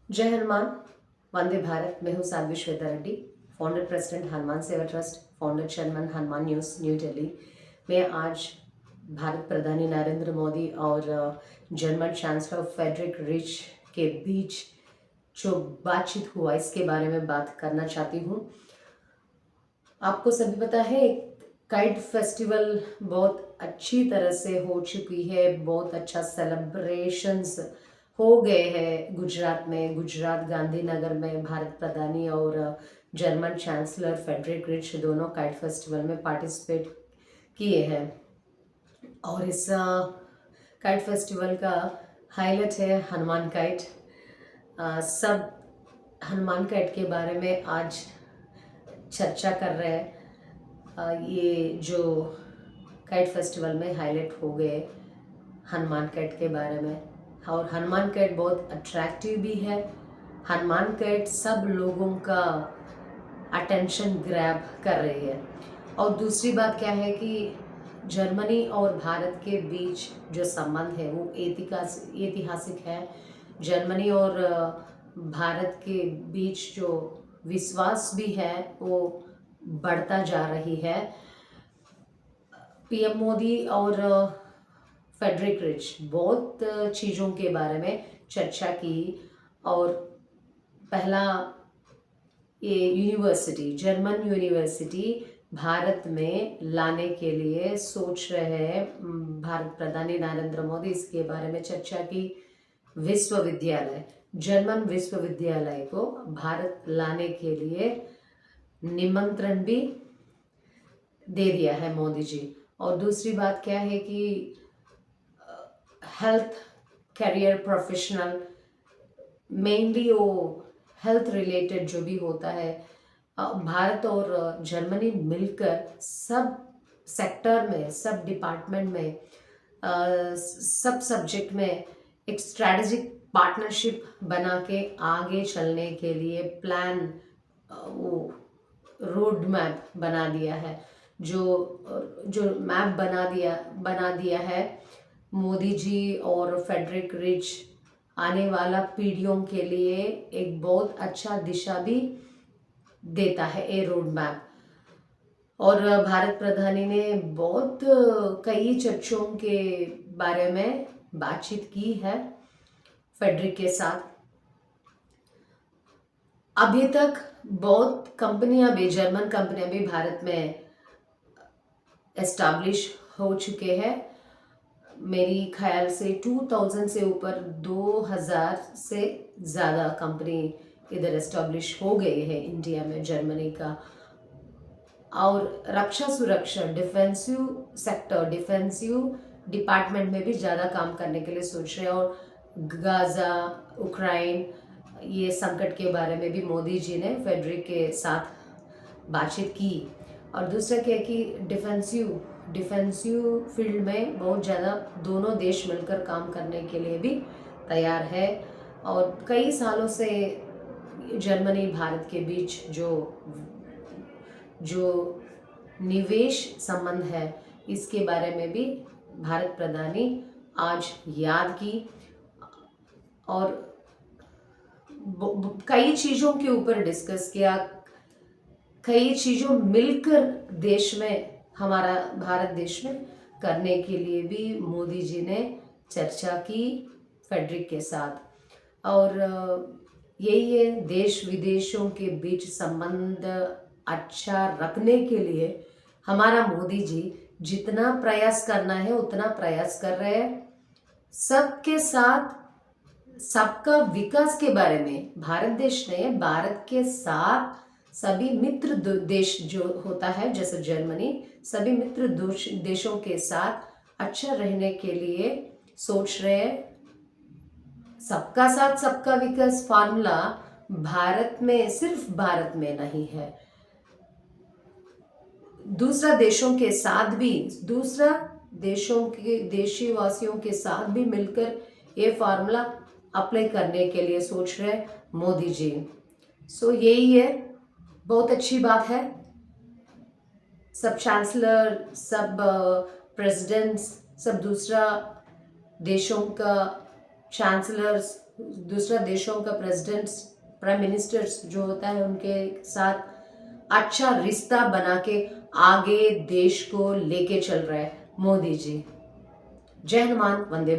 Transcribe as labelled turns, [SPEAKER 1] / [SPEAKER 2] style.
[SPEAKER 1] जय हनुमान। वंदे भारत। मैं हूँ साध्वी श्वेता रेड्डी, फाउंडर प्रेसिडेंट हनुमान सेवा trust, founder chairman Hanuman news new Delhi. मैं आज भारत प्रधानी नरेंद्र मोदी और जर्मन चांसलर फेडरिक रिच के बीच जो बातचीत हुआ इसके बारे में बात करना चाहती हूँ। आपको सभी पता है, काइट फेस्टिवल बहुत अच्छी तरह से हो चुकी है, बहुत अच्छा सेलिब्रेशंस हो गए हैं गुजरात में, गुजरात गांधीनगर में। भारत प्रधानी और जर्मन चांसलर फेडरिक रिच दोनों काइट फेस्टिवल में पार्टिसिपेट किए हैं। और इस काइट फेस्टिवल का हाईलाइट है हनुमान काइट। सब हनुमान काइट के बारे में आज चर्चा कर रहे हैं। ये जो काइट फेस्टिवल में हाईलाइट हो गए हनुमान काइट के बारे में, और हनुमान काइट बहुत अट्रैक्टिव भी है। हनुमान काइट सब लोगों का अटेंशन ग्रैब कर रही है। और दूसरी बात क्या है कि जर्मनी और भारत के बीच जो संबंध है वो ऐतिहासिक है। जर्मनी और भारत के बीच जो विश्वास भी है वो बढ़ता जा रही है। पीएम मोदी और फेडरिक रिच बहुत चीज़ों के बारे में चर्चा की। और पहला, ये यूनिवर्सिटी, जर्मन यूनिवर्सिटी भारत में लाने के लिए सोच रहे हैं भारत प्रधानी नरेंद्र मोदी। इसके बारे में चर्चा की। विश्वविद्यालय, जर्मन विश्वविद्यालय को भारत लाने के लिए निमंत्रण भी दे दिया है मोदी जी। और दूसरी बात क्या है कि हेल्थ कैरियर प्रोफेशनल, मेनली वो हेल्थ रिलेटेड जो भी होता है, भारत और जर्मनी मिलकर सब सेक्टर में, सब डिपार्टमेंट में, सब सब्जेक्ट में एक स्ट्रैटेजिक पार्टनरशिप बना के आगे चलने के लिए प्लान, वो रोड मैप बना दिया है। जो जो मैप बना दिया है मोदी जी और फेडरिक रिच, आने वाला पीढ़ियों के लिए एक बहुत अच्छा दिशा भी देता है ये रोड मैप। और भारत प्रधानी ने बहुत कई चर्चों के बारे में बातचीत की है फेडरिक के साथ। अभी तक बहुत कंपनियां भी, जर्मन कंपनियां भी भारत में एस्टैब्लिश हो चुके हैं। मेरी ख्याल से 2000 से ऊपर 2000 से ज़्यादा कंपनी इधर एस्टैब्लिश हो गई है इंडिया में, जर्मनी का। और रक्षा सुरक्षा, डिफेंसिव सेक्टर, डिफेंसिव डिपार्टमेंट में भी ज़्यादा काम करने के लिए सोच रहे हैं। और गाज़ा, उक्राइन, ये संकट के बारे में भी मोदी जी ने फेडरिक के साथ बातचीत की। और दूसरा क्या है कि डिफेंसिव फील्ड में बहुत ज़्यादा दोनों देश मिलकर काम करने के लिए भी तैयार है। और कई सालों से जर्मनी भारत के बीच जो निवेश संबंध है, इसके बारे में भी भारत प्रधानी आज याद की। और कई चीज़ों के ऊपर डिस्कस किया, कई चीज़ों मिलकर देश में, हमारा भारत देश में करने के लिए भी मोदी जी ने चर्चा की फेडरिक के साथ। और यही है, देश विदेशों के बीच संबंध अच्छा रखने के लिए हमारा मोदी जी जितना प्रयास करना है उतना प्रयास कर रहे हैं। सबके साथ सबका विकास के बारे में भारत देश ने, भारत के साथ सभी मित्र देश जो होता है जैसे जर्मनी, सभी मित्र देशों के साथ अच्छा रहने के लिए सोच रहे हैं। सबका साथ सबका विकास फार्मूला भारत में, सिर्फ भारत में नहीं है, दूसरा देशों के साथ भी, दूसरा देशों के देशवासियों के साथ भी मिलकर ये फार्मूला अप्लाई करने के लिए सोच रहे मोदी जी। सो यही है, बहुत अच्छी बात है। सब चांसलर, सब प्रेसिडेंट्स, सब दूसरा देशों का चांसलर्स दूसरा देशों का प्रेसिडेंट्स, प्राइम मिनिस्टर्स जो होता है उनके साथ अच्छा रिश्ता बना के आगे देश को लेके चल रहा है मोदी जी। जय हनुमान, वंदे